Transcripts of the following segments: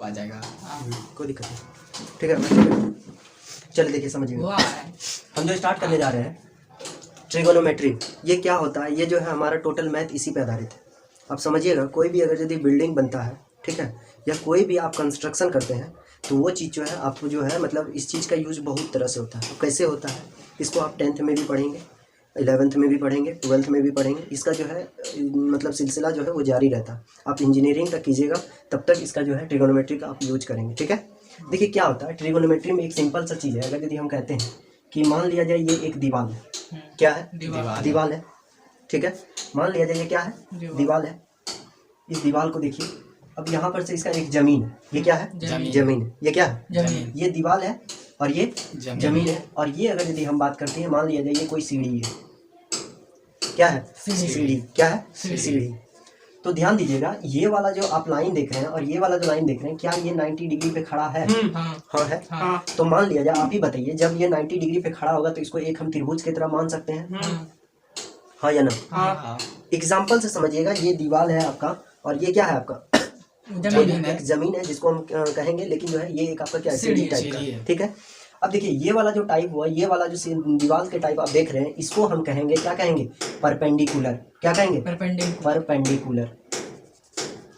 आ जाएगा। कोई दिक्कत नहीं, ठीक है। चलिए देखिए समझिए, हम जो स्टार्ट करने जा रहे हैं ट्रिगोनोमेट्री, ये क्या होता है? ये जो है हमारा टोटल मैथ इसी पे आधारित है। आप समझिएगा, कोई भी अगर यदि बिल्डिंग बनता है, ठीक है, या कोई भी आप कंस्ट्रक्शन करते हैं, तो वो चीज़ जो है आपको जो है मतलब इस चीज़ का यूज़ बहुत तरह से होता है। अब कैसे होता है इसको आप 10th में भी पढ़ेंगे, 11th में भी पढ़ेंगे, 12th में भी पढ़ेंगे। इसका जो है मतलब सिलसिला जो है वो जारी रहता है। आप इंजीनियरिंग तक कीजिएगा तब तक इसका जो है ट्रिगोनोमेट्री का आप यूज करेंगे, ठीक है। देखिए क्या होता है ट्रिगोनोमेट्री में, एक सिंपल सा चीज़ है। अगर यदि हम कहते हैं कि मान लिया जाए ये एक दीवार है, क्या है? दीवार है, ठीक है। मान लिया जाए ये क्या है? दीवार है। इस दीवार को देखिए, अब यहाँ पर से इसका एक जमीन है, ये क्या है? जमीन है। ये क्या है? जमीन। ये दीवार है और ये जमीन है। और ये अगर यदि हम बात करते हैं, मान लिया जाए ये कोई सीढ़ी है, क्या है? सीढ़ी। क्या है? सीढ़ी। तो ध्यान दीजिएगा, ये वाला जो आप लाइन देख रहे हैं और ये वाला जो लाइन देख रहे हैं, क्या ये 90 डिग्री पे खड़ा है? हाँ है। तो मान लिया जाए, आप ही बताइए, जब ये 90 डिग्री पे खड़ा होगा तो इसको एक हम त्रिभुज की तरह मान सकते हैं, हाँ या ना? एग्जाम्पल से समझिएगा, ये दीवार है आपका और ये क्या है आपका? जमीन है जिसको हम कहेंगे, लेकिन जो है ये एक आपका क्या है? सीढ़ी टाइप का, ठीक है। अब देखिए ये वाला जो टाइप हुआ, ये वाला जो दीवार के टाइप आप देख रहे हैं, इसको हम कहेंगे, क्या कहेंगे? परपेंडिकुलर। क्या कहेंगे? परपेंडिकुलर।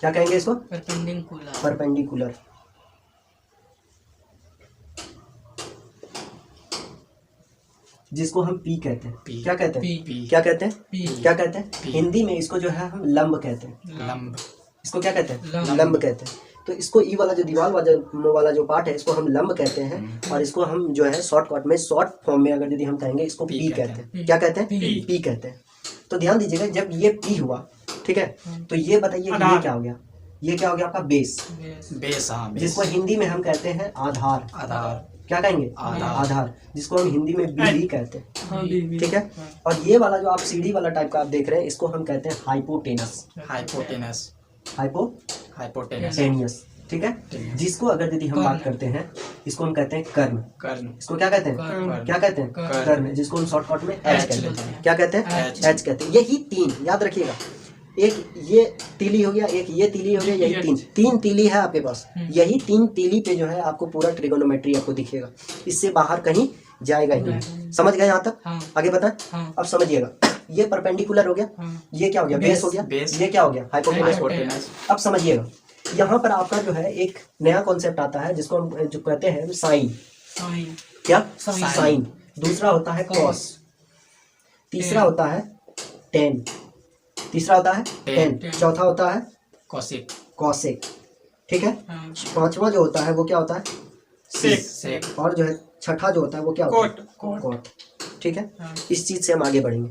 क्या कहेंगे इसको? परपेंडिकुलर। जिसको हम पी कहते हैं। क्या कहते हैं? क्या कहते हैं? क्या कहते हैं? हिंदी में इसको जो है हम लंब कहते हैं। इसको क्या कहते हैं? लंब कहते हैं। तो इसको ई वाला जो दीवार वाला जो पार्ट है, इसको हम लंब कहते हैं। और इसको हम जो है शॉर्टकट में, शॉर्ट फॉर्म में अगर यदि हम कहेंगे, इसको पी कहते हैं। क्या कहते हैं? पी कहते हैं। तो ध्यान दीजिएगा, जब ये पी हुआ, ठीक है, तो ये बताइए कि ये क्या हो गया? ये क्या हो गया आपका? बेस। जिसको हिंदी में हम कहते हैं आधार। क्या कहेंगे? आधार। जिसको हम हिंदी में बी कहते हैं, ठीक है। और ये वाला जो आप सीढ़ी वाला टाइप का आप देख रहे हैं, इसको हम कहते हैं हाइपोटेनस, ठीक है। जिसको अगर यदि हम बात करते हैं, इसको हम कहते हैं कर्ण। इसको क्या कहते हैं? क्या कहते हैं? कर्ण। जिसको हम शॉर्टकट में एच कहते हैं। क्या कहते हैं? एच कहते हैं। यही तीन याद रखिएगा, एक ये तीली हो गया, एक ये तीली हो गया, यही तीन तीली है आपके पास। यही तीन तीली पे जो है आपको पूरा ट्रिगोनोमेट्री आपको दिखेगा, इससे बाहर कहीं जाएगा ही नहीं। समझ गए यहाँ तक? आगे बताएं। अब समझिएगा, ये परपेंडिकुलर हो गया, ये क्या हो गया? बेस हो गया, ये क्या हो गया? हाइपोटेनस। अब समझिएगा, यहाँ पर आपका जो है एक नया कॉन्सेप्ट आता है, जिसको हम जो कहते हैं साइन। क्या? साइन। दूसरा होता है कॉस, तीसरा होता है टेन, चौथा होता है कॉसेक, ठीक है। पांचवा जो होता है वो क्या होता है? सेक। और जो है छठा जो होता है वो क्या होता है? कॉट, ठीक है। इस चीज से हम आगे बढ़ेंगे।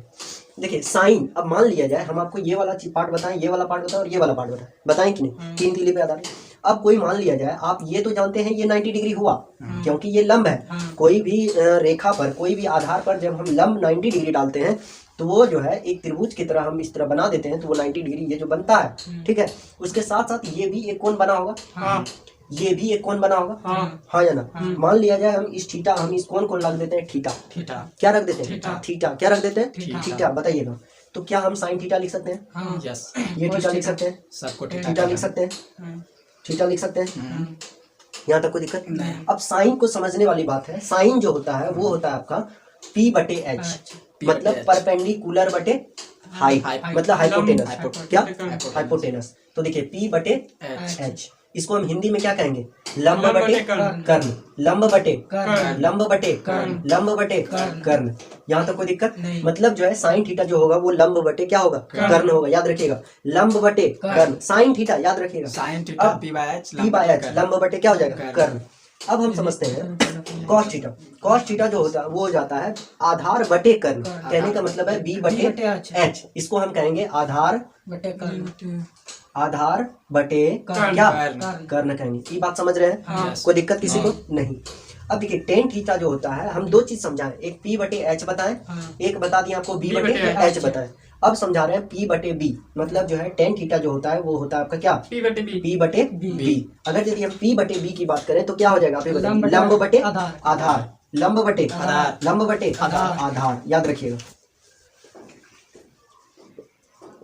देखिए साइन, अब मान लिया जाए हम आपको ये वाला पार्ट बताएं, ये वाला पार्ट बताएं और ये वाला पार्ट बताएं कि नहीं? तीन तीली पे आधारित। अब कोई मान लिया जाए, आप ये तो जानते हैं ये 90 डिग्री हुआ, क्योंकि ये लंब है। कोई भी रेखा पर, कोई भी आधार पर जब हम लंब 90 डिग्री डालते हैं, तो वो जो है एक त्रिभुज की तरह हम इस तरह बना देते हैं, तो वो 90 डिग्री ये जो बनता है, ठीक है। उसके साथ साथ ये भी एक कोण बना होगा, ये भी एक कोण बना होगा, हाँ या ना? मान लिया जाए हम इस थीटा, हम इस कोण को रख देते हैं थीटा। क्या रख देते हैं? थीटा। क्या रख देते हैं? थीटा। बताइएगा, तो क्या हम साइन थीटा लिख सकते हैं? ये थीटा लिख सकते हैं, थीटा लिख सकते हैं, थीटा लिख सकते हैं। यहाँ तक कोई दिक्कत? अब साइन को समझने वाली बात है। साइन जो होता है वो होता है आपका P बटे एच, मतलब परपेंडिकुलर बटे हाइट, मतलब हाइपोटेनस। क्या? हाइपोटेनस। तो देखिए P बटे एच, इसको हम हिंदी में क्या कहेंगे? लंब बटे कर्ण, लंब बटे लंब बटे लंब बटे कर्ण। यहाँ तक कोई दिक्कत? मतलब जो है साइन थीटा जो होगा वो लंब बटे क्या होगा? कर्ण होगा। याद रखिएगा, लंब बटे कर्ण। साइन थीटा याद रखिएगा, P बाय एच लंब बटे क्या हो जाएगा? कर्ण। अब हम समझते हैं कॉस थीटा। कॉस थीटा जो होता है वो हो जाता है आधार बटे कर्ण। कहने का मतलब है B बटे एच, इसको हम कहेंगे आधार बटे क्या? कर्ण कहेंगे। ये बात समझ रहे हैं? कोई दिक्कत किसी को? नहीं। अब देखिए टेन थीटा जो होता है, हम दो चीज समझाएं, एक P बटे एच बताएं, एक बता दिए आपको B बटे एच बताएं। अब समझा रहे हैं P बटे B, मतलब जो है टेन थीटा जो होता है वो होता है आपका क्या? P बटे B। अगर यदि हम P बटे B की बात करें तो क्या हो जाएगा? आप लंब बटे आधार, लंब बटे लंब बटे आधार। याद रखिएगा,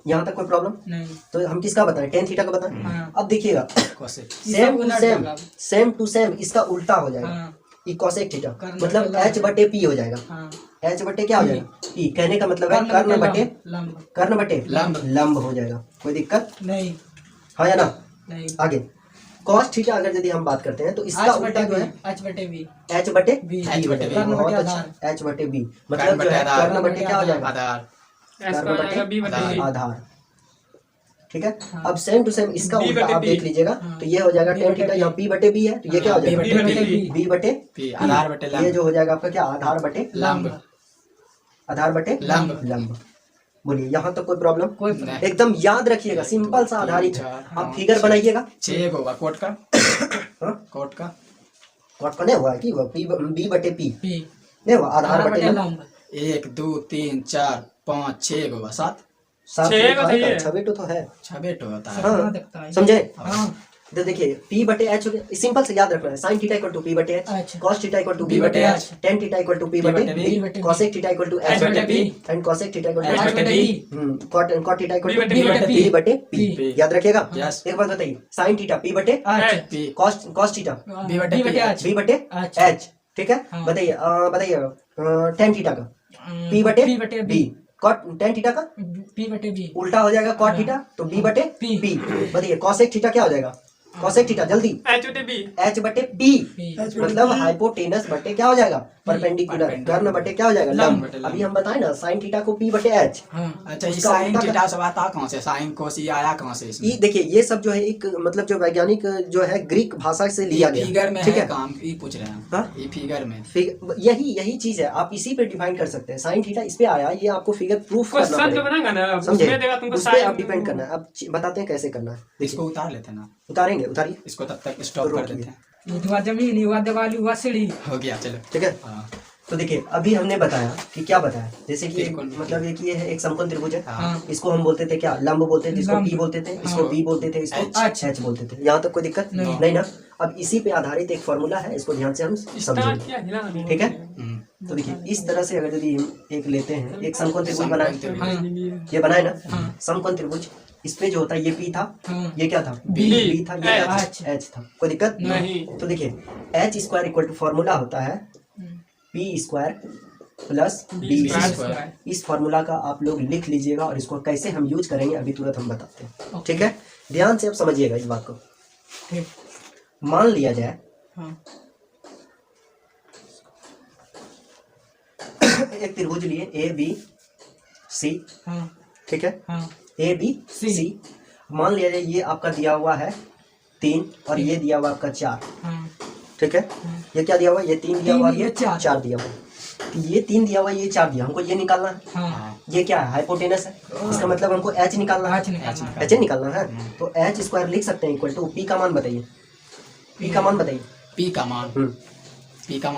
यहाँ तक कोई प्रॉब्लम नहीं। तो हम किसका बताएं, टेन थीटा का बताएं। हाँ। अब देखिएगा सेम टू सेम इसका उल्टा हो जाएगा। हाँ। ई कॉसेक थीटा कर्ण मतलब बटे एच बटे पी हो जाएगा। हाँ। एच बटे क्या हो जाएगा, पी। कहने का मतलब है कर्ण बटे लंब। कर्ण बटे लंब। लंब हो जाएगा। कोई दिक्कत, नहीं। हाँ या ना। नहीं। आगे कॉस थीटा अगर यदि हम बात करते हैं तो इसका उल्टा जो है एच बटे बी। एच बटे बी। H बटे B। बहुत अच्छा, एच बटे बी मतलब जो है कर्ण बटे क्या हो जाएगा, आधार। कर्ण बटे आधार। ठीक है। हाँ। अब सेम टू सेम इसका उल्टा आप देख लीजिएगा तो ये हो जाएगा टेन थीटा, यहाँ पी बटे बी है तो ये क्या हो जाएगा, बी बटे P, आधार बटे लंब। ये जो हो जाएगा आपका क्या, आधार बटे लंब। आधार बटे लंब। लंब। बोलिए यहाँ तक कोई प्रॉब्लम, कोई नहीं। एकदम याद रखिएगा, सिंपल सा आधारित है। आप फिगर बनाइएगा। 6 होगा कोट का। हाँ? कोट का कॉट का नहीं हुआ कि पी बी बटे पी पी। नहीं हुआ, आधार बटे लंब। लंब। 1 2 3 4 5 6 होगा 7 छह बेटो तो है। 6 बेट होता है। हाँ, दिखता है। समझे। हाँ। तो देखिए पी बटे एच हो गया, सिंपल से याद रखना है। Sine theta equal to P बटे एच, अच्छा। Cos theta equal to B B बटे बटे H, tan theta equal to P बटे बटे B, B, cosec theta equal to H H बटे बटे B B, and cosec theta equal H to बटे B, cot theta equal to B बटे B बटे P. P। याद रखिएगा। Yes। एक बात बताइए, साइन थीटा पी बटे H. P, cos theta B बटे P, एच। बी बटे एच। एच। ठीक है। हाँ। बताइए बताइए टेन थीटा का पी बटे बी, कॉट टेन थीटा का पी बटे बी। उल्टा हो जाएगा कॉट थीटा तो बी बटे P। पी। बताइए कॉसेक थीटा क्या हो जाएगा, कॉसेक थीटा जल्दी एच बटे बी मतलब हाइपोटेनस बटे क्या हो जाएगा, परपेंडिकुलर। कर्ण बटे क्या हो जाएगा, लंब। लंब। अभी हम बताए ना साइन थीटा को पी बटे एच। हाँ। अच्छा ये उसका साइन उल्टा थीटा सब आता कहाँ से, साइन कोस ये आया कहाँ से इसमें? ये देखिए ये सब जो है एक मतलब जो वैज्ञानिक जो है ग्रीक भाषा से लिया ये गया। फिगर में ठीक है है। काम, ये पूछ रहे हैं हाँ? ये फिगर में। यही चीज है, आप इसी पे डिफाइन कर सकते हैं। साइन थीटा इस पे आया, ये आपको फिगर प्रूफ करना पड़ेगा, समझे। उस पे आप डिपेंड करना है। अब बताते हैं कैसे करना है। इसको उतार लेते हैं ना, उतारेंगे, उतारिए। इसको तब तक स्टॉप कर देते हैं। ये हुआ जमीन, हुआ दीवार, हुआ सीढ़ी। हो गया चलो। ठीक है। हाँ। तो देखिए अभी हमने बताया कि क्या बताया, जैसे कि त्रिकोण। मतलब एक ये है एक समकोण त्रिभुज है। हाँ। इसको हम बोलते थे क्या, लंब बोलते थे, जिसको लंब। पी बोलते थे, इसको हाँ। बी बोलते थे, इसको H। एच बोलते थे। यहाँ तक कोई दिक्कत नहीं ना। अब इसी पे आधारित एक फॉर्मूला है, इसको ध्यान से हम समझेंगे। ठीक है। तो देखिए इस तरह से अगर यदि हम एक लेते हैं, एक समकोण त्रिभुज बनाए, ये बनाए ना समकोण त्रिभुज, इस पे जो होता है ये पी था, हाँ। ये क्या था, B। बी था, ये H। एच था। कोई दिक्कत नहीं। तो देखिए H square equal to formula होता है P square plus B square. इस फॉर्मूला का आप लोग लिख लीजिएगा और इसको कैसे हम यूज करेंगे अभी तुरंत हम बताते हैं। ठीक है। ध्यान से आप समझिएगा इस बात को। ठीक। मान लिया जाए हाँ। एक त्रिभुज लिए ए बी सी। हाँ। ठीक है। हाँ। A B C. मान लिया जाए ये आपका दिया हुआ है 3 और ये दिया हुआ आपका 4। हाँ। ठीक है। ये क्या दिया हुआ है, ये 3 दिया हुआ और ये 4 दिया हुआ है। तो ये 3 दिया हुआ है, ये 4 दिया, हमको ये निकालना है। हाँ। ये क्या है, हाइपोटेनस है। इसका मतलब हमको एच निकालना है। एच निकालना है। एच निकालना है तो एच स्क्वायर लिख सकते हैं इक्वल टू पी का मान बताइए, पी का मान बताइए। पी का मान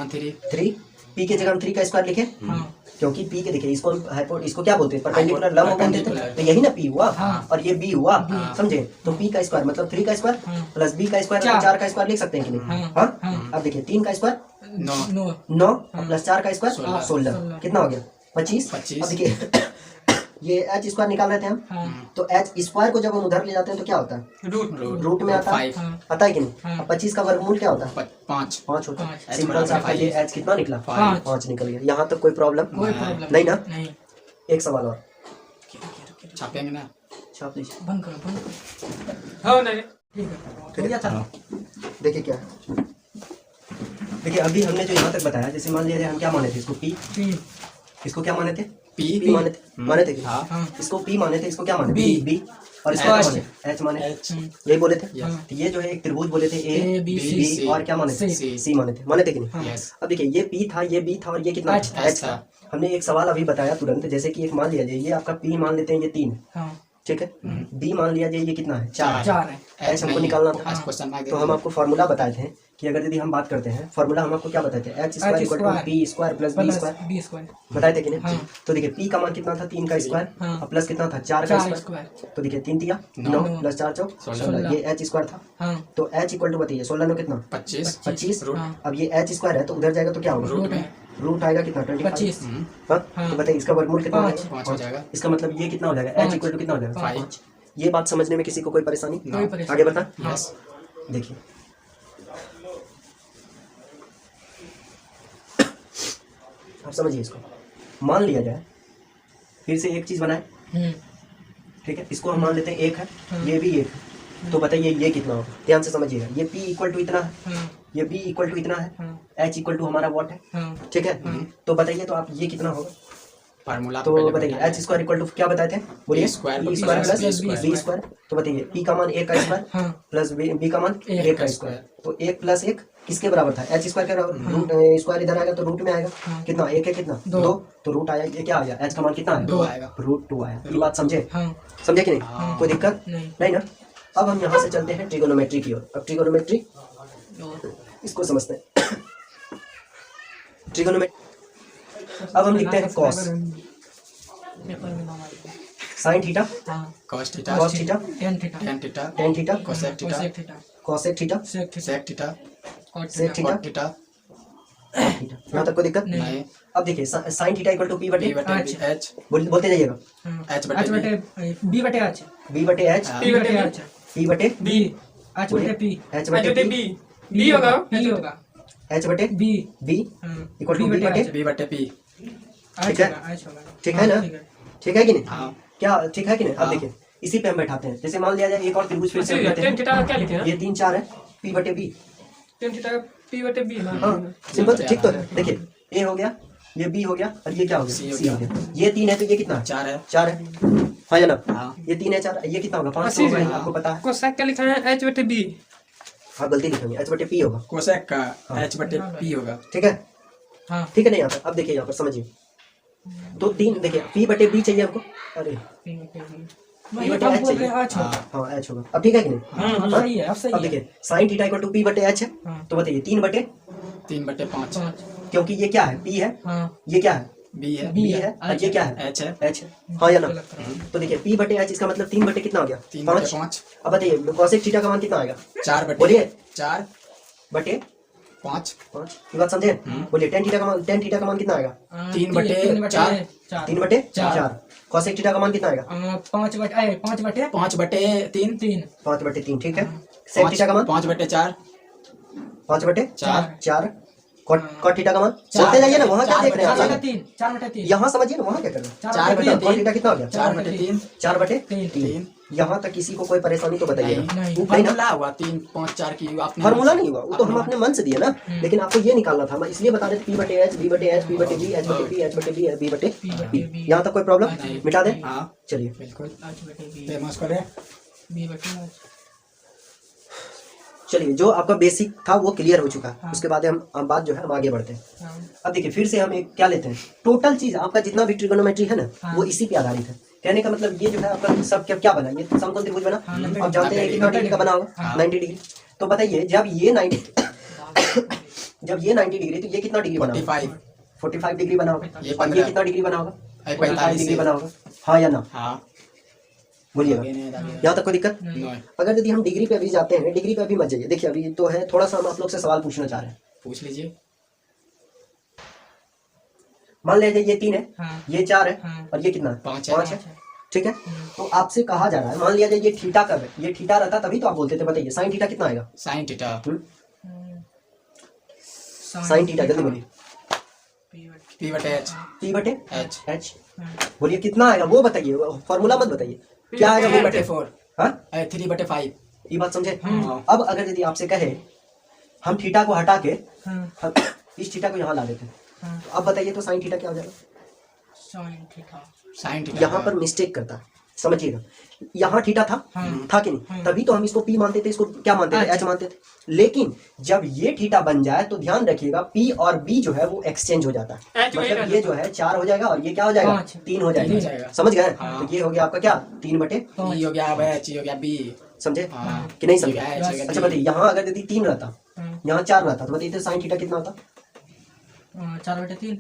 3। 3 पी के जगह हम 3 का स्क्वायर लिखे, हाँ। क्योंकि पी के देखिए इसको क्या बोलते हैं, परपेंडिकुलर लंब बोलते थे। तो यही ना पी हुआ हाँ। और ये बी हुआ, समझे। तो पी का स्क्वायर मतलब 3 का स्क्वायर हाँ। प्लस बी का स्क्वायर, 4 का स्क्वायर लिख सकते हैं कि नहीं। हाँ। हाँ। हाँ। अब देखिए 3 का स्क्वायर 9 9 प्लस 4 का स्क्वायर 16। 16 कितना हो गया, 25। अब देखिए ये एच स्क्वायर निकाल रहे थे हम, हाँ। तो एच स्क्वायर को जब हम उधर ले जाते हैं तो क्या होता है, रूट में आता है। 5 हाँ। आता है कि नहीं। हाँ। अब 25 का वर्गमूल क्या होता है, 5 5 होता है। पाँच। सिंपल सा आपका ये एच कितना निकला, 5 निकल गया। यहाँ तक कोई प्रॉब्लम कोई प्रॉब्लम नहीं ना। नहीं। एक सवाल और छापेंगे ना। छाप लीजिए। बंद करो, बंद करो। ठीक है। ठीक है। चलो। देखिए क्या है, देखिए अभी हमने जो यहाँ तक बताया, जैसे मान लीजिए हम क्या माने थे, इसको पी, इसको क्या माने थे, पी माने थे कि हाँ। हाँ। इसको पी माने थे, इसको क्या माने, B। बी और इसको H। क्या माने, एच माने, यही बोले थे। तो ये जो है एक त्रिभुज बोले थे ए A, B, बी C। और क्या माने थे, C। सी माने थे कि नहीं। यस। अब देखिए ये पी था, ये बी था और ये कितना H एच था। हमने एक सवाल अभी बताया तुरंत, जैसे कि एक मान लिया जाए ये आपका पी मान लेते हैं, ये 3 हाँ। ठीक है। बी मान लिया जाए ये कितना है, 4 4 है। एच हमको निकालना था। क्वेश्चन मार्क तो हम आपको फॉर्मूला बताए थे कि अगर यदि हम बात करते हैं फॉर्मूला, हम आपको क्या बताए थे, H square equal to P square plus B square B square बताए थे कि नहीं। हाँ। तो देखिए पी का मान कितना था, 3 का स्क्वायर हाँ। और प्लस कितना था, 4 का 4 स्क्वायर। स्क्वायर। तो देखिए 3 दिया 9 प्लस 4 चौक 16, ये एच स्क्वायर था। हाँ। तो एच इक्वल टू बताइए 16 9 कितना, 25 25। हाँ। अब ये एच स्क्वायर है तो उधर जाएगा तो क्या होगा, रूट में रूट आएगा कितना 25। 25। हाँ हाँ। तो बताइए इसका वर्गमूल कितना हो 5। जाएगा? 5 हो जाएगा। इसका मतलब ये कितना हो जाएगा? h इक्वल टू कितना हो जाएगा? 5। ये बात समझने में किसी को कोई परेशानी? कोई परेशानी आगे बता। यस। देखिए आप समझिए इसको। मान लिया जाए फिर से एक चीज बनाए, ठीक है, इसको हम मान लेते हैं 1 है, ये भी 1 है, तो बताइए ये कितना होगा? ध्यान से समझिएगा। ये P इक्वल टू इतना है, ये B इक्वल टू इतना है, H इक्वल टू हमारा वॉट है, ठीक है। तो बताइए तो आप ये कितना होगा? फार्मूला तो बताइए एच स्क्वायर इक्वल टू क्या बताए थे? बोलिए A square E square plus plus B B square. तो बताइए P का मान 1 का स्क्वायर प्लस बी का मान 1 का स्क्वायर। तो 1 प्लस 1 किसके बराबर था? एच स्क्वायर के बराबर। रूट स्क्वायर इधर आएगा तो रूट में आएगा, कितना? 1 है, कितना? 2। तो रूट आया, ये क्या आया? एच का मान कितना है? 2 आएगा। रूट 2 आया। ये बात समझे? समझे कि नहीं? कोई दिक्कत नहीं ना? अब हम यहाँ से चलते हैं ट्रिगोनोमेट्री की ओर। अब ट्रिगोनोमेट्री इसको समझते हैं। ट्रिगोनोमेट्री अब हम लिखते हैं cos sine theta, cos theta, cos theta, tan theta, tan theta, tan theta, cosec theta, cosec theta, cosec theta, sec theta, sec theta, sec theta, cot theta. Theta. यहाँ तक कोई दिक्कत? नहीं। अब देखिए sine theta equal to P बटे P बटे अच्छा। H, बोलते जाइएगा। H H बटे बटे बी बटे एच, बी बटे एच, हाँ। पी बटे एच, पी बटे बी एच बटे पी, एच बटे बी, बी होगा, बी होगा, एच बटे B B equal to B बटे, B बटे P। ठीक है? एच होगा, ठीक है ना? ठीक है कि नहीं? हाँ। क्या ठीक है कि नहीं? अब हाँ। देखिए इसी पे हम बैठाते हैं। जैसे मान लिया जाए एक और त्रिभुज फिर से हम लेते टेन थीटा क्या लिखे हैं। हैं? ये 3 4 है, पी बटे बी। टेन थीटा पी बटे बी। हाँ सिंपल ठीक तो है। देखिए ए हो गया, ये बी हो गया और ये क्या हो गया? C हो सी हो गया। ये 3 है तो ये कितना है? 4 है। 4 है, हाँ या ना? हाँ। ये 3 है 4, ये कितना होगा? 5 अस्सी होगा, से। आपको पता है। कोसेक क्या लिखा है? एच बटे बी। आप गलती लिखेंगे, एच बटे पी होगा, cosec का H बटे P होगा। ठीक है? हाँ, ठीक है नहीं? यहाँ पर अब देखिए, यहाँ पर समझिए। तो 3 देखिए पी बटे बी चाहिए हमको। अरे पी बटे बी। पी बटे हम एच बोल रहे चाहिए। हैं एच होगा। हाँ एच होगा। अब ठीक है कि नहीं? हाँ, सही है, अब सही अब है। देखिए sine theta equal to P बटे एच है, हाँ। तो बताइए 3 बटे, 3 बटे 5। 5। क्योंकि ये क्या है? पी है, हाँ, ये क्या है? B है। बी है और ये क्या है? H है। एच है, हाँ या ना? गलत करा। तो देखिए पी बटे एच, इसका मतलब 3 बटे कितना हो गया? 3 बटे 5। 5। अब बताइए कॉसेक थीटा का मान कितना आएगा? 4 बटे बोलिए। 4 बटे 5। 5। ये बात समझे? बोलिए टेन थीटा का मान कितना आएगा? 3 बटे 4। 3 बटे चार। 4। कॉसेक थीटा का मान कितना आएगा? 5 बटे 5 बटे 5 बटे 3। 3। 5 बटे 3, ठीक है। सेक थीटा का मान 5 बटे 4। 5 बटे 4। 4। कॉट थीटा का मान चार। चलते जाइए ना, वहाँ क्या चार देख रहे हैं 4 आप? बटे 3। 4 बटे 3। यहाँ समझिए ना, वहाँ क्या कर रहे हैं? 4 बटे कॉट थीटा 3। कितना हो गया? 4 बटे 3। 4 बटे तीन। 3। यहाँ तक किसी को कोई परेशानी तो बताइए ना। नहीं। वो फार्मूला हुआ 3 5 4 की आपने फार्मूला नहीं हुआ, वो तो हम अपने मन से दिए ना। लेकिन आपको ये निकालना था, मैं इसलिए बता रहे थे पी बटे एच, बी बटे एच, बी बटे बी, एच बटे बी, एच बटे बी, बी बटे बी। यहाँ तक कोई प्रॉब्लम? नहीं। मिटा दें? हाँ चलिए बिल्कुल। एच बटे बी। फेमस करे। बी बटे एच। चलिए, जो आपका बेसिक था वो क्लियर हो चुका है। हाँ। उसके बाद हम बात जो है हम आगे बढ़ते हैं। हाँ, अब देखिए फिर से हम एक क्या लेते हैं, टोटल चीज आपका जितना भी ट्रिगोनोमेट्री है ना, हाँ। वो इसी पे आधारित है। कहने का मतलब ये जो है आपका सब क्या बना, ये समकोण त्रिभुज बना। हाँ, 90 आप जानते हैं कितना डिग्री का बना होगा? हाँ। 90 डिग्री। तो बताइए जब ये 90 जब ये 90 डिग्री, तो ये कितना डिग्री बना होगा? 45। 45 डिग्री बना होगा। ये और ये 15 कितना डिग्री बना होगा? 45 डिग्री बना होगा, हाँ या ना? हाँ बोलिएगा, यहाँ तक कोई दिक्कत? नहीं। अगर यदि हम डिग्री पे अभी जाते हैं, डिग्री पे अभी मत जाइए। देखिए अभी तो है, थोड़ा सा हम आप लोग से सवाल पूछना चाह रहे हैं। पूछ लीजिए। मान लीजिए ये 3 है, हाँ, ये 4 है, हाँ। और ये कितना है? 5 है। 5 है, ठीक है। तो आपसे कहा जा रहा है, मान लिया जाए ये थीटा कब है? ये थीटा रहता तभी तो आप बोलते थे। बताइए साइन थीटा कितना आएगा? sin थीटा साइन थीटा जल्दी बोलिए। p बटे h पी बटे h एच, बोलिए कितना आएगा वो बताइए, फॉर्मूला मत बताइए, क्या आएगा? 3 बटे 4 हाँ 3 बटे 5। ये बात समझे? हाँ। अब अगर यदि आपसे कहे हम थीटा को हटा के हाँ, हम इस थीटा को यहाँ ला देते हैं, हाँ, तो अब बताइए तो साइन थीटा क्या हो जाएगा? Sine theta. sin थीटा यहाँ पर मिस्टेक करता है, समझिएगा। यहाँ थीटा था, हाँ। था कि नहीं? तभी तो हम इसको पी मानते थे, इसको क्या मानते थे? एच मानते थे। लेकिन जब ये थीटा बन जाए तो ध्यान रखिएगा पी और बी जो है वो एक्सचेंज हो जाता है। एच वही मतलब रहता ये जो है 4 हो जाएगा और ये क्या हो जाएगा? 5। 3 हो तीन हो जाएगा। जाएगा। समझ गए? हाँ। तो ये हो गया आपका क्या? 3 बटे, e हो गया अब h e हो गया b। समझे हाँ। कि नहीं E हो समझे? गया h हो गया अच्छा b। बताइए, यहाँ अगर यदि 3 रहता, हाँ, यहाँ 4 रहता, तो बताइए साइन थीटा कितना होता? 4 बटे 3।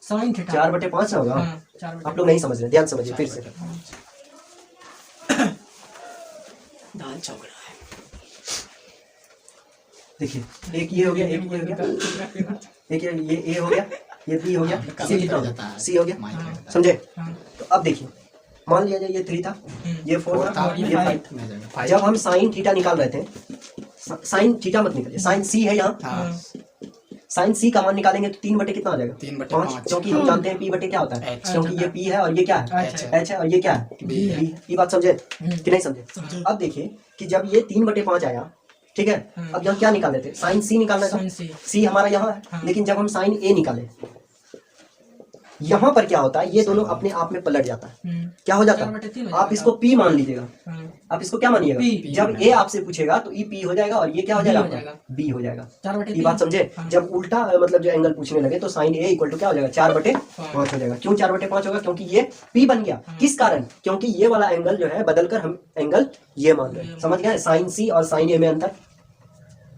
साइन थीटा 4 बटे 5 होगा। हाँ, 4 बटे आप लोग नहीं समझ रहे, ध्यान समझिए फिर से। दाल चौकड़ा है। देखिए एक ये हो गया, एक ये हो गया, एक ये ए हो गया, ये बी हो गया, सी कितना हो गया, सी हो गया, समझे। हाँ तो अब देखिए मान लिया जाए ये 3 था, ये 4 था, ये 5 था। जब हम साइन थीटा निकाल रहे थे, साइन थीटा मत निकालिए, साइन सी है यहाँ, हाँ साइन सी का मान निकालेंगे तो 3 बटे कितना आ जाएगा, 3/5, क्योंकि हम जानते हैं पी बटे क्या होता है, H। क्योंकि ये पी है और ये क्या है, H एच है और ये क्या है, B है। ये बात समझे कि नहीं समझे। अब देखिए कि जब ये 3/5 आया, ठीक है, अब यहाँ क्या निकाले थे, साइन सी निकालना था, साइन सी। सी हमारा यहाँ है, हाँ। लेकिन जब हम साइन ए निकाले, यहाँ पर क्या होता है, ये दोनों अपने आप में पलट जाता है, क्या हो जाता 4/3 है, हो आप जाएगा। इसको पी मान लीजिएगा, आप इसको क्या मानिएगा, P। जब ए आपसे पूछेगा तो ई पी हो जाएगा और ये क्या हो B जाएगा, हो जाएगा। बी हो जाएगा। 4/3 ये बात समझे। हाँ। जब उल्टा मतलब जो एंगल पूछने लगे तो साइन ए इक्वल टू क्या हो जाएगा, 4/5 हो जाएगा। क्यों 4/5 होगा, क्योंकि ये पी बन गया, किस कारण, क्योंकि ये वाला एंगल जो है बदलकर हम एंगल ये मान रहे हैं। समझ गए, साइन सी और साइन ए में अंतर,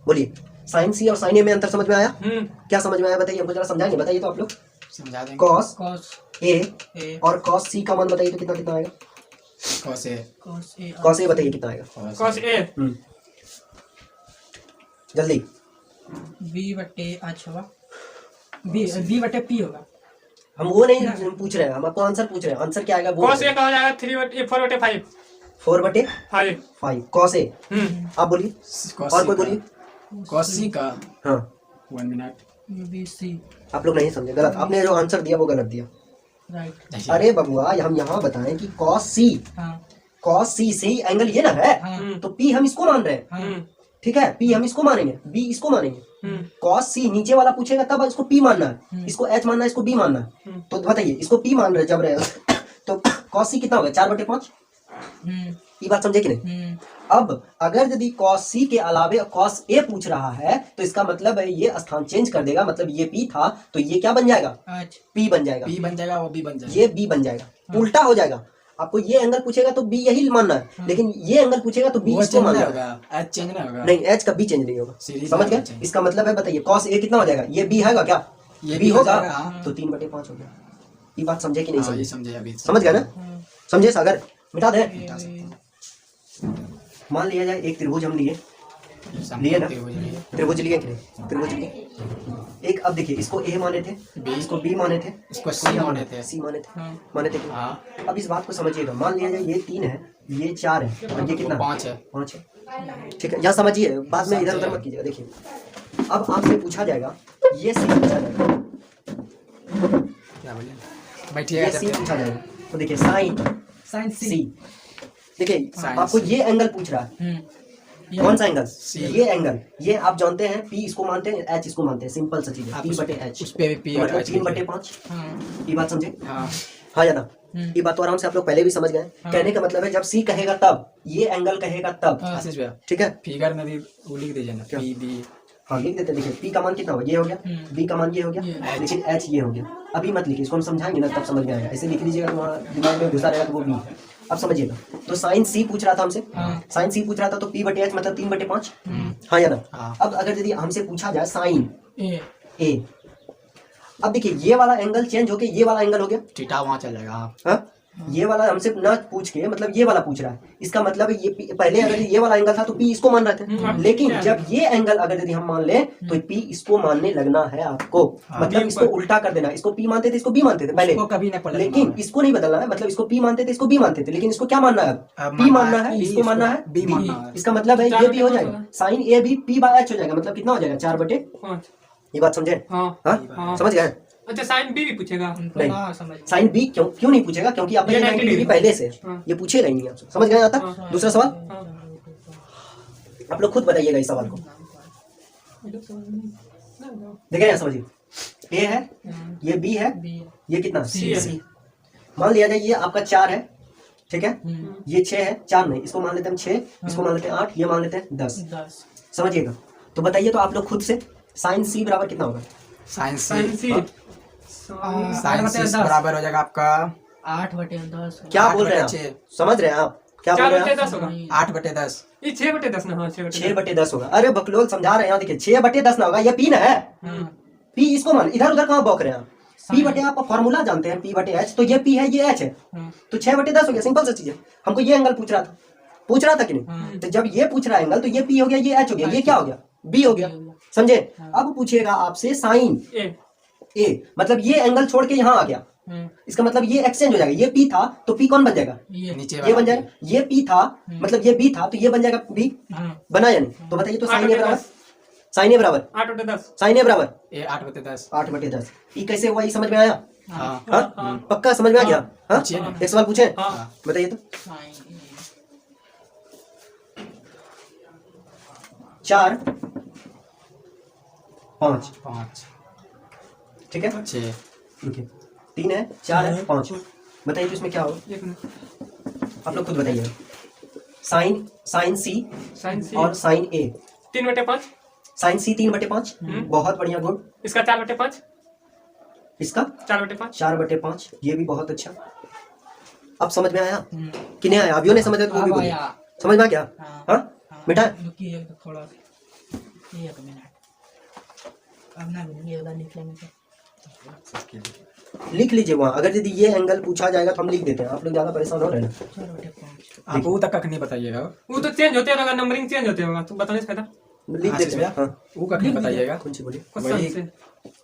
बोलिए साइन सी और साइन ए में अंतर समझ में आया, क्या समझ में आया बताइए, हमको जरा समझाएंगे, बताइए तो आप लोग। समझा देंगे। कॉस कॉस ए ए और कॉस सी का मान बताइए तो कितना कितना आएगा, cos A, cos A cos A बताइए कितना आएगा, कॉस ए जल्दी। बी बटे एच होगा, बी बटे पी होगा। हम वो नहीं पूछ रहे हैं, हम आपको आंसर पूछ रहे हैं, आंसर क्या आएगा वो कॉस ए का हो जाएगा 4/5 4/5 कॉस ए। आप बोलिए कॉस और सी कोई का, बोलिए। कॉस सी का हाँ 1 मिनट। बी सी आप लोग नहीं समझे, गलत, आपने जो आंसर दिया वो गलत दिया। राइट। अरे बबुआ हम यहाँ बताएं कि कॉस सी, हाँ कॉस सी से ही एंगल ये ना है, हाँ तो पी हम इसको मान रहे हैं, हाँ ठीक है, पी हम इसको मानेंगे, बी इसको मानेंगे। कॉस सी नीचे वाला पूछेगा तब इसको पी मानना है, इसको एच मानना है, इसको बी मानना है। तो बताइए इसको पी मान रहे जब रहे तो कॉस सी कितना होगा, 4/5। ये बात समझे कि नहीं। अब अगर यदि कॉस सी के अलावे कॉस ए पूछ रहा है तो इसका मतलब है ये स्थान चेंज कर देगा, मतलब ये पी था तो ये क्या बन जाएगा, एच पी बन जाएगा, बी बन जाएगा, वो बी बन जाएगा। ये बी बन जाएगा, उल्टा हो जाएगा। आपको ये एंगल पूछेगा तो बी यही मानना है, लेकिन ये एंगल पूछेगा तो बी वो इसको चेंज मानना नहीं है। होगा, एच चेंज नहीं होगा। नहीं एच कभी चेंज नहीं होगा, सीरीज समझ में गए। change। इसका मतलब है बताइए कॉस ए कितना हो जाएगा, ये बी है क्या, ये बी भी हो होगा, जाएगा, हाँ। तो 3/5 हो गया। ये बात समझे कि नहीं हाँ, ये समझे, समझे अभी। समझ गए ना, समझे सागर, मिटा दे। मान लिया जाए एक त्रिभुज हम लिए लिए ना, त्रिभुज लिए कि नहीं, त्रिभुज लिए एक। अब देखिए इसको ए माने थे, इसको बी माने थे, इसको सी माने थे। सी माने थे, हाँ। माने थे कि नहीं? हाँ अब इस बात को समझिएगा, मान लिया जाए ये 3 है, ये 4 है और ये कितना 5 है। 5 है, ठीक है। यहाँ समझिए, बाद में इधर उधर मत कीजिएगा। देखिए अब आपसे पूछा जाएगा, ये सी पूछा जाएगा, क्या बोलिए, बैठिएगा ये सी जब पूछा जाएगा। तो देखिए साइन साइन सी, सी। देखिए Sin आपको C। ये एंगल पूछ रहा है, कौन सा एंगल, ये एंगल, ये आप जानते हैं पी इसको मानते हैं, एच इसको मानते हैं, सिंपल सा चीज है, आप पी बटे एच, उस पे भी पी और मतलब एच 3/5। हाँ ये बात समझे, हाँ हाँ या ना। ये बात तो आराम से आप लोग पहले भी समझ गए। कहने का मतलब है जब सी कहेगा तब, ये एंगल कहेगा तब, आशीष भैया ठीक है। फिगर में भी वो लिख दीजिए ना, क्या? P B. हाँ लिख देते हैं। देखिए पी का मान कितना होगा, ये हो गया, बी का मान ये हो गया, लेकिन एच ये हो गया। अभी मत लिखिए, इसको हम समझाएंगे ना तब समझ में आएगा, ऐसे लिख लीजिएगा तुम्हारा दिमाग में घुसा रहेगा तो वो बी है। अब समझिएगा, तो साइन सी पूछ रहा था हमसे, साइन सी पूछ रहा था तो पी बटे एच मतलब 3/5, हाँ या ना। हाँ। अब अगर यदि हमसे पूछा जाए साइन ए ए, अब देखिए ये वाला एंगल चेंज होके ये वाला एंगल हो गया, थीटा वहाँ चल जाएगा। हाँ हाँ? ये वाला हमसे ना पूछ के मतलब ये वाला पूछ रहा है, इसका मतलब है ये पहले अगर ये वाला एंगल था तो पी इसको मान रहे थे, लेकिन जब ये एंगल अगर यदि हम मान ले तो पी इसको मानने लगना है आपको, मतलब इसको उल्टा कर देना। इसको पी मानते थे, इसको बी मानते थे पहले, इसको कभी नहीं पलटना लेकिन है। इसको नहीं बदलना है, मतलब इसको पी मानते थे, इसको बी मानते थे, लेकिन इसको क्या मानना है, अब पी मानना है, P, इसको मानना है B बी। मानना है। इसका मतलब है ये भी हो जाएगा, साइन ए भी पी बाय एच हो जाएगा, मतलब कितना हो जाएगा 4/5। ये बात समझे, हाँ समझ गए। अच्छा साइन बी भी पूछेगा। थोड़ा समझ साइन बी क्यों नहीं पूछेगा, क्योंकि आपका ये ये 90 90 डिग्री डिग्री पहले से है, हाँ। ये पूछेगा ही नहीं आपसे। समझ गए यहाँ तक। दूसरा सवाल आप लोग खुद बताइएगा इस सवाल को, देखें यहाँ समझिए, ए है, ये बी है, बी ये कितना C है। C। मान लिया जाए ये आपका 4 है, ठीक है, ये 6 है, 4 नहीं, इसको मान लेते हैं 6, इसको मान लेते हैं 8, ये मान लेते हैं 10। 10 समझिएगा। तो बताइए तो आप लोग खुद से, साइन सी बराबर कितना होगा, साइंस साइन सी साइंस बराबर हो जाएगा आपका 8/10 क्या बोल रहे हैं 8/6। आप, समझ रहे हैं आप क्या बोल रहे हैं आप? 4/10 होगा। 8/10। ये 6/10 ना, हाँ 6/10 होगा। अरे बकलोल समझा रहे हैं, देखिए 6/10 ना होगा, ये पी ना है, पी इसको मान, इधर उधर कहाँ बौक रहे हैं आप। पी बटे आपका फॉर्मूला जानते हैं, पी बटे एच, तो ये पी है ये एच है, तो 6/10 हो गया, सिंपल सा चीज है। हमको ये एंगल पूछ रहा था कि नहीं, तो जब ये पूछ रहा है एंगल तो ये पी हो गया, ये एच हो गया, ये क्या हो गया, बी हो गया, समझे। अब पूछेगा आपसे साइन ए ए, मतलब ये एंगल छोड़ के यहाँ आ गया, इसका मतलब ये एक्सचेंज हो जाएगा। ये पी था तो पी कौन बन जाएगा, नीचे ये बन जाएगा। ये पी था मतलब ये बी था तो ये बन जाएगा बी, बना या नहीं। तो बताइए तो साइन ए बराबर, साइन ए बराबर 8/10 साइन ए बराबर ए 8/10। 8/10। ये कैसे हुआ, ये समझ में आया? हाँ हाँ पक्का समझ में आ गया। हाँ पूछिए ना। एक सवाल पूछे, हाँ। बताइए तो। 4 5 5 ठीक है, 6 देखिए 3 है 4 है 5, बताइए तो इसमें क्या हो, एक मिनट आप लोग खुद बताइए। साइन साइन सी साइन सी और साइन ए, 3/5 साइन सी 3/5, बहुत बढ़िया, गुड। इसका 4/5 इसका 4/5 4/5, ये भी बहुत अच्छा। अब समझ में आया कि नहीं आया? अभी नहीं समझ आया तो वो भी अब बोलिए। आया। समझ में आ गया? हाँ बेटा रुकिए थोड़ा, एक मिनट, अब ना एक बार लिख लेंगे। लिख लीजिए वहाँ, अगर यदि ये एंगल पूछा जाएगा तो हम लिख देते हैं, आप लोग ज्यादा परेशान हो रहे हैं ना। 4/5 आप वो तक नहीं बताइएगा। वो तो चेंज होते रहेगा, नंबरिंग चेंज होते होगा, तो बताने से फायदा। लिख देते हैं। हाँ वो कख नहीं बताइएगा। कौन सी बोलिए? क्वेश्चन वही से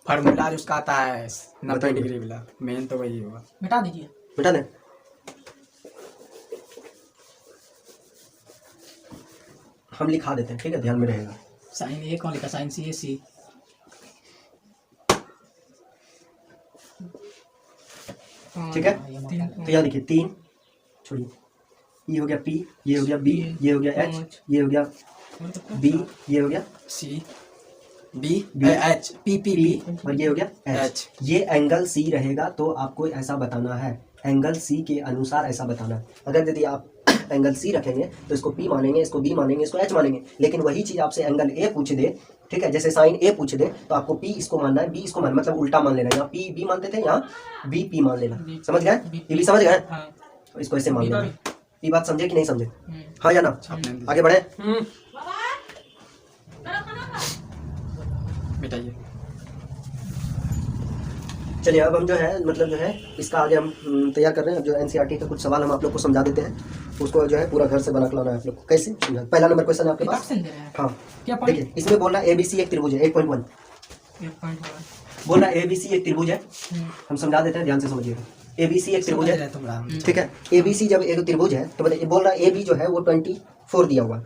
फार्मूला जो उसका आता है 90 बताइए। डिग्री वाला, मेन तो वही होगा। मिटा दीजिए। बेटा ने हम लिखा देते हैं, ठीक है, ध्यान में रहेगा। साइन ए कौन लिखा, साइन सी ए सी। ठीक है, तो यहाँ देखिए 3 छोड़िए, ये हो गया पी, ये हो गया बी, ये हो गया एच, ये हो गया बी, ये हो गया C B B H P P P, P और ये हो गया एच। H। ये एंगल सी रहेगा तो आपको ऐसा बताना है, एंगल सी के अनुसार ऐसा बताना है। अगर यदि आप एंगल सी रखेंगे तो इसको पी मानेंगे, इसको बी मानेंगे, इसको एच मानेंगे। लेकिन वही चीज आपसे एंगल ए पूछ दे, ठीक है, जैसे साइन ए पूछ दे तो आपको पी इसको मानना है, बी इसको मानना, मतलब उल्टा मान लेना। यहाँ पी बी मानते थे, यहाँ बी पी मान लेना। समझ गए? ये भी समझ गए? हाँ। तो इसको ऐसे मान लेना। ये बात समझे कि नहीं समझे? हाँ या ना? आगे बढ़े। मिटाइए। चलिए अब हम जो है मतलब जो है इसका आगे हम तैयार कर रहे हैं। अब जो एनसीईआरटी का कुछ सवाल हम आप लोग को समझा देते हैं, उसको जो है पूरा घर से बना के लाना है आप लोग को। कैसे समझा? पहला नंबर क्वेश्चन है आपके पास। ऑप्शन दे रहे हैं। हाँ क्या पॉइंट? देखिए, इसमें बोल रहा है एबीसी एक त्रिभुज है, 8.1 बोल रहा है एबीसी एक त्रिभुज है। हम समझा देते हैं, ध्यान से समझिएगा। एबीसी एक त्रिभुज है, ठीक है। एबीसी जब एक त्रिभुज है तो बताइए, बोल रहा है एबी जो है वो 24 दिया हुआ है।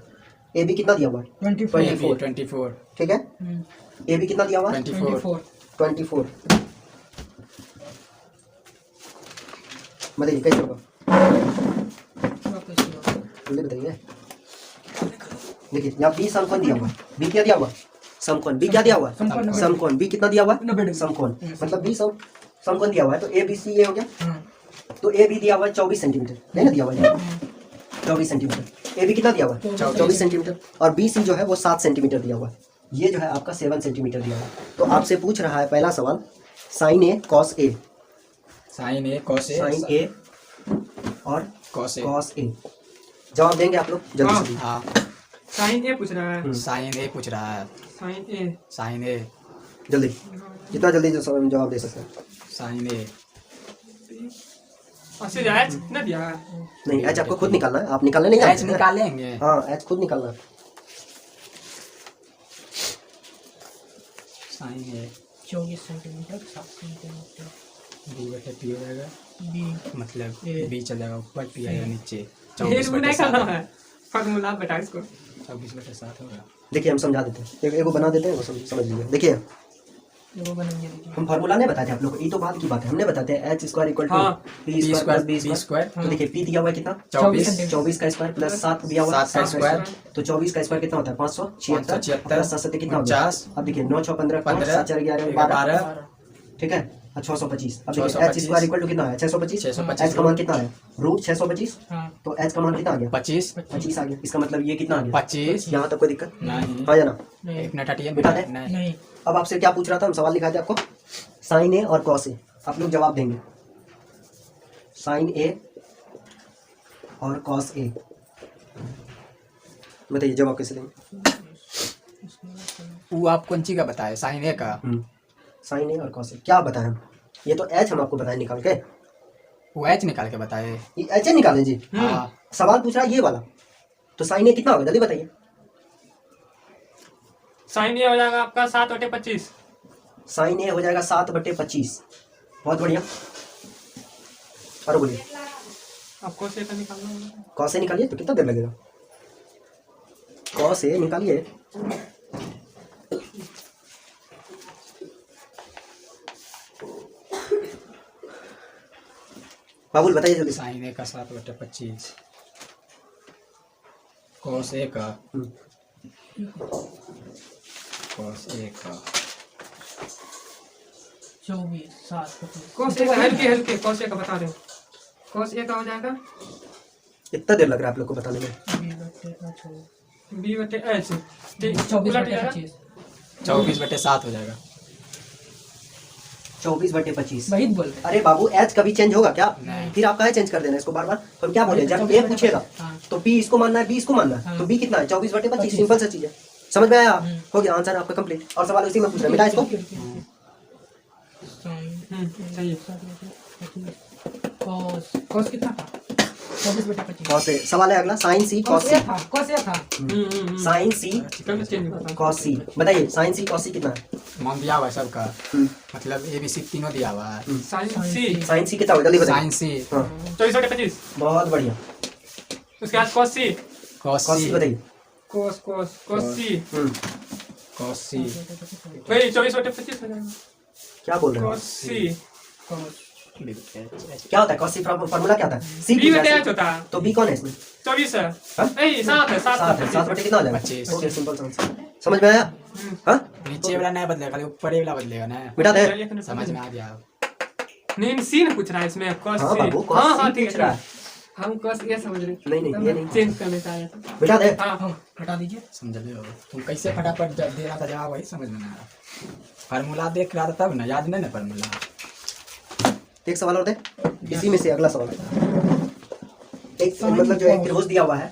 एबी कितना दिया हुआ है? 24 24 ठीक है। एबी कितना दिया हुआ है? 24 24। बताइए कैसे होगा, जल्दी बताइए। देखिए यहाँ बी समकोण दिया हुआ है। बी क्या दिया हुआ? समकोण। बी क्या दिया हुआ? समकोण। बी कितना दिया हुआ? 90 डिग्री। समकोण। मतलब बी समकोण दिया हुआ है तो ए बी सी ये हो गया। तो ए बी दिया हुआ है 24 सेंटीमीटर, नहीं ना दिया हुआ है 24 सेंटीमीटर। ए बी कितना दिया हुआ है? 24 सेंटीमीटर। और बी सी जो है वो 7 सेंटीमीटर दिया हुआ है। ये जो है आपका 7 सेंटीमीटर दिया हुआ है। तो आपसे पूछ रहा है पहला सवाल, sign A cos A, sign A cos A sign ए और कॉस ए। Cos A. जवाब देंगे आप लोग जल्दी से। हाँ साइन ए पूछ रहा है, साइन ए पूछ रहा है। साइन ए साइन ए जल्दी, जितना जल्दी जवाब दे सकते हैं। साइन ए अच्छे एच ना दिया है। नहीं, एच आपको खुद निकालना है, आप निकालने नहीं एच जानते हैं। निकालेंगे। हाँ एच खुद निकालना है। साइन ए 24 सेंटीमीटर 7 सेंटीमीटर बी बटे पी हो जाएगा, बी मतलब ए। बी चल जाएगा ऊपर, पी आएगा नीचे। ये 24 नहीं बटे करना 7 है, फार्मूला बेटा इसको। 24 बटे 7 होगा। देखिए हम समझा देते हैं, एक बना देते हैं, वो समझ लीजिए। देखिए वो बनाएंगे। देखिए हम फार्मूला नहीं बताते आप लोग को, ये तो बाद की बात है। हमने बताते हैं एच स्क्वायर इक्वल टू हाँ। P square plus B B square. Square तो देखिए पी दिया हुआ है कितना? 24 24 का स्क्वायर प्लस 7 दिया हुआ है 7 का स्क्वायर। तो 24 का स्क्वायर कितना होता है? 576 576 प्लस 7 से कितना होता है? 49। अब देखिए 9 6 15 5 15 7 4 11 12 12 ठीक है। 625। अब देखिए 625 एच स्क्वायर इक्वल टू कितना है? 625। 625 एच का मान कितना है? रूट 625। हाँ तो एच का मान कितना आ गया? 25 25 आ गया। इसका मतलब ये कितना आ गया? 25 यहाँ तक कोई दिक्कत नहीं। हाँ या ना? नहीं एक मिनट हटिए, बिठा दे। नहीं नहीं अब आपसे क्या पूछ रहा था, हम सवाल लिखा थे आपको, साइन ए और कॉस ए। आप लोग जवाब देंगे साइन ए और कॉस ए। बताइए जवाब कैसे देंगे? वो आप कौन सी का बताए? साइन ए का। साइन ए और कॉस ए क्या बताएं हम? ये तो एच हम आपको बताएं निकाल के, वो एच निकाल के बताए। ये एच ए निकालें जी। हाँ सवाल पूछ रहा है ये वाला, तो साइन ए कितना होगा जल्दी बताइए। साइन ए हो जाएगा आपका 7/25। साइन ए हो जाएगा 7/25। बहुत बढ़िया। और बोलिए। आपको से का निकालना होगा। कौ से निकालिए तो कितना देर लगेगा? कौ से निकालिए। बाबुल बताइए जल्दी। साइन ए का 7/25 कॉस ए का कॉस ए का 24 7 कॉस ए का हल्के कॉस ए का बता रहे हो। कॉस ए का हो जाएगा इतना देर लग रहा है आप लोग को बताने में? B/H 24/25 24/7 हो जाएगा। 24/25। वही बोल रहे अरे बाबू एच कभी चेंज होगा क्या? नहीं। फिर आप कहाँ चेंज कर देना इसको बार बार? हम क्या बोले, जब ए पूछेगा हाँ। तो बी इसको मानना है, बी इसको मानना है, हाँ। तो बी कितना है? 24/25। सिंपल सा चीज है, समझ में आया? हो गया आंसर आपका कंप्लीट। और सवाल उसी में पूछ रहा है, मिटा इसको। सही है। कॉस कितना था? 24/25 कॉस ए सवाल है अगला। Sign C cos C. Cos A था साइन सी कल चेंज होता कॉस सी। बताइए साइन सी कॉस सी कितना है? मान दिया हुआ है सबका, मतलब ABC तीनों दिया हुआ है। साइन सी साइन सी कितना होगा जल्दी बताइए। साइन सी हाँ 24/25। बहुत बढ़िया। उसके बाद कॉस सी कॉस कॉस सी सी बताइए। कॉस सी कॉस सी वही 24/25 हो जाएगा। क्या बोल रहे हो? कॉस सी क्या होता है कॉस सी? फॉर्मूला क्या होता है? सी B/H होता है। तो बी कौन है इसमें? 24 है। हाँ? नहीं 7 है। 7 है। 7 बटे कितना हो जाएगा? 25। ओके सिंपल सा आंसर। समझ में आया? हाँ नीचे वाला नहीं बदलेगा, खाली ऊपर वाला बदलेगा ना। मिटा दे। समझ में आ गया। नहीं सी ने पूछ रहा है इसमें कॉस हाँ सी। बाबू कॉस सी ठीक पूछ रहा है। है। हम कॉस ये समझ रहे नहीं नहीं ये नहीं चेंज करने चाहिए था। मिटा दे। हाँ हटा दीजिए। समझ लो तुम कैसे फटाफट जब दे रहा था जवाब, वही समझ में नहीं आ रहा। फार्मूला देख रहा था तब ना, याद नहीं ना फार्मूला। एक सवाल और दे, इसी में से अगला सवाल। एक मतलब जो एक त्रिभुज दिया हुआ है,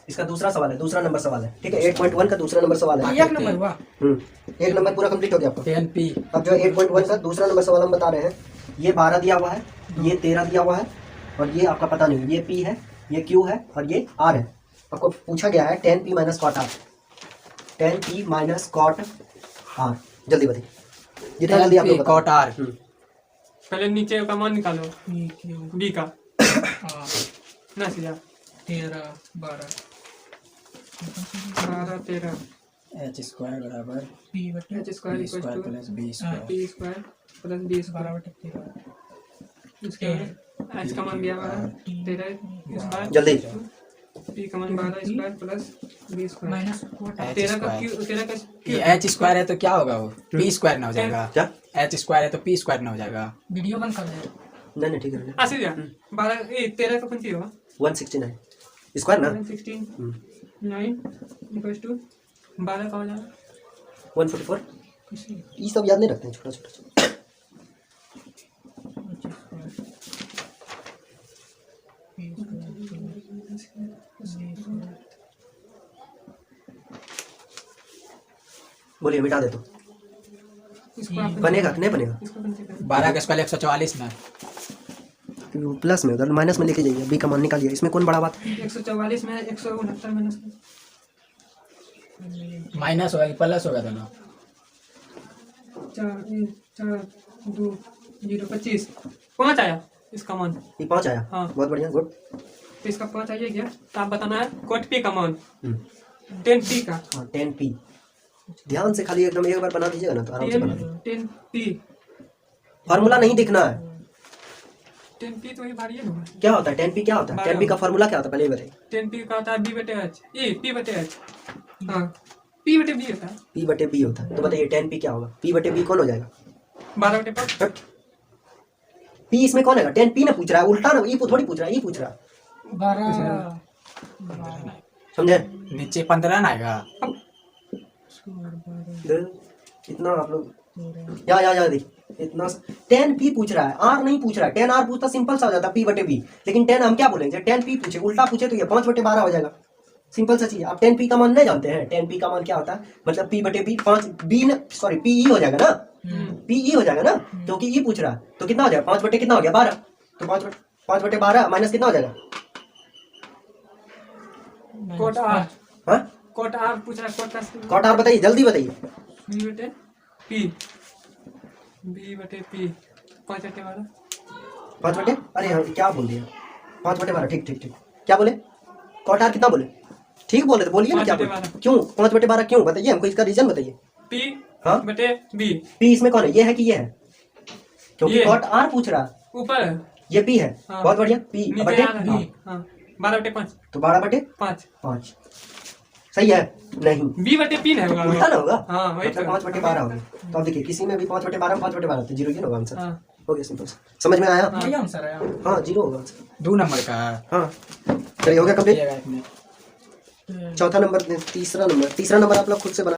इसका दूसरा सवाल है, दूसरा नंबर सवाल है, ठीक है? 8.1 का दूसरा नंबर सवाल है। एक नंबर हुआ। एक नंबर पूरा कंप्लीट हो गया आपका। 10P अब जो 8.1 का दूसरा नंबर सवाल हम बता रहे हैं, ये 12 दिया हुआ है, ये 13 दिया हुआ है, और ये आपका पता नहीं, ये P है, ये Q है, और ये R है। आपको पूछा गया है 10P - cot R। 10P - cot R। जल्दी बताइए, जितना जल्दी आप लोग बताओ। कॉट आर पहले नीचे का मान निकालो PQ बी का हाँ ना सीधा 13 12 12 13 H स्क्वायर बराबर P बटे H square B equal square two plus B square P square plus B square 12/13 इसके बाद H का मान दिया हुआ है 13 स्क्वायर जल्दी। P का मान 12 square plus B square minus cot H 13 का स्क्वायर। Q 13 का ये H स्क्वायर है तो क्या होगा वो P स्क्वायर ना हो जाएगा। क्या? H स्क्वायर है तो P स्क्वायर ना हो जाएगा। वीडियो बंद कर दे। नहीं नहीं ठीक है। सीधा 12 ये 13 का कौन सी होगा 169 स्क्वायर ना। 16 9 इक्वल टू 12 का हो जाएगा 144। ये सब याद नहीं रखते हैं, छोटा छोटा। बोलिए मिटा दे तो इसको आप बनेगा कि नहीं बनेगा? इसको कौन सी करें 12 का स्क्वायर 144 ना। प्लस में उधर माइनस में लेके जाइए, बी का मान निकालिए, इसमें कौन बड़ा बात? 144 में 169 माइनस माइनस होगा कि प्लस होगा दोनों? 4 2 0 25 5 आया इसका मान। ये 5 आया। हाँ। बहुत बढ़िया, गुड। तो इसका 5 आइए क्या तो आप बताना है कोट पी का मान 10 पी का हाँ 10P। ध्यान से खाली एकदम एक बार बना दीजिएगा ना तो आराम से बना दीजिए। 10 पी फार्मूला नहीं दिखना है। 10 पी तो ये भारी है ना। क्या होता है 10P? क्या होता है 10P का फार्मूला? क्या होता है पहले ये बताइए। 10 पी का होता है बी बटे एच ए पी बटे एच हाँ पी बटे बी होता है P/B होता है, तो बताइए 10P क्या होगा? P/B कौन हो जाएगा? 12/5 P इसमें कौन है? 10P ना पूछ रहा है, उल्टा ना, ये थोड़ी पूछ रहा है, ये पूछ रहा है। 12 समझे? नीचे 15 ना आएगा। इतना आप लोग या देखिए इतना 10P पूछ रहा है, R नहीं पूछ रहा है। 10R पूछता सिंपल सा हो जाता P/B, लेकिन 10 हम क्या बोलेंगे? 10P पूछे, उल्टा पूछे तो ये 5/12 हो जाएगा। सिंपल सा चीज है। आप 10P का मान नहीं जानते हैं? 10P का मान क्या होता है? मतलब P/B 5 B ने सॉरी PE हो जाएगा ना, PE हो जाएगा ना, क्योंकि E पूछ रहा है तो कितना हो जाएगा? 5 कितना हो गया 12, तो 5/12 माइनस कितना हो जाएगा? कोट आर हाँ कोट आर पूछ रहा है, कोट का कॉट आर बताइए, जल्दी बताइए। बी बटे पी, बी बटे पी 5/12। 5 बटे, अरे हाँ क्या बोल दिया, 5/12, ठीक ठीक ठीक। क्या बोले, कॉट आर कितना बोले, ठीक बोले तो बोलिए ना क्या बोले, 5/12। क्यों 5/12 क्यों, बताइए हमको इसका रीजन बताइए। पी हाँ बटे बी, पी इसमें कौन है, ये है कि ये है, क्योंकि ये। कॉट आर पूछ रहा, ऊपर है, ये पी है, हाँ। बहुत बढ़िया, पी नीचे बटे आर है, हाँ 12/5, तो 12/5 5। सही है, नहीं बी बटे पी नहीं होगा, उल्टा ना होगा, हाँ वही मतलब तो। 5/12 होगा। तो अब देखिए किसी में भी 5/12 5/12 तो 0 ही होगा आंसर। हाँ हो गया सिंपल, समझ में आया, वही आंसर है। हाँ 0 होगा आंसर। 2 नंबर का है। हाँ चलिए हो गया कंप्लीट। ये इसमें चौथा नंबर, तीसरा नंबर आप लोग खुद से बना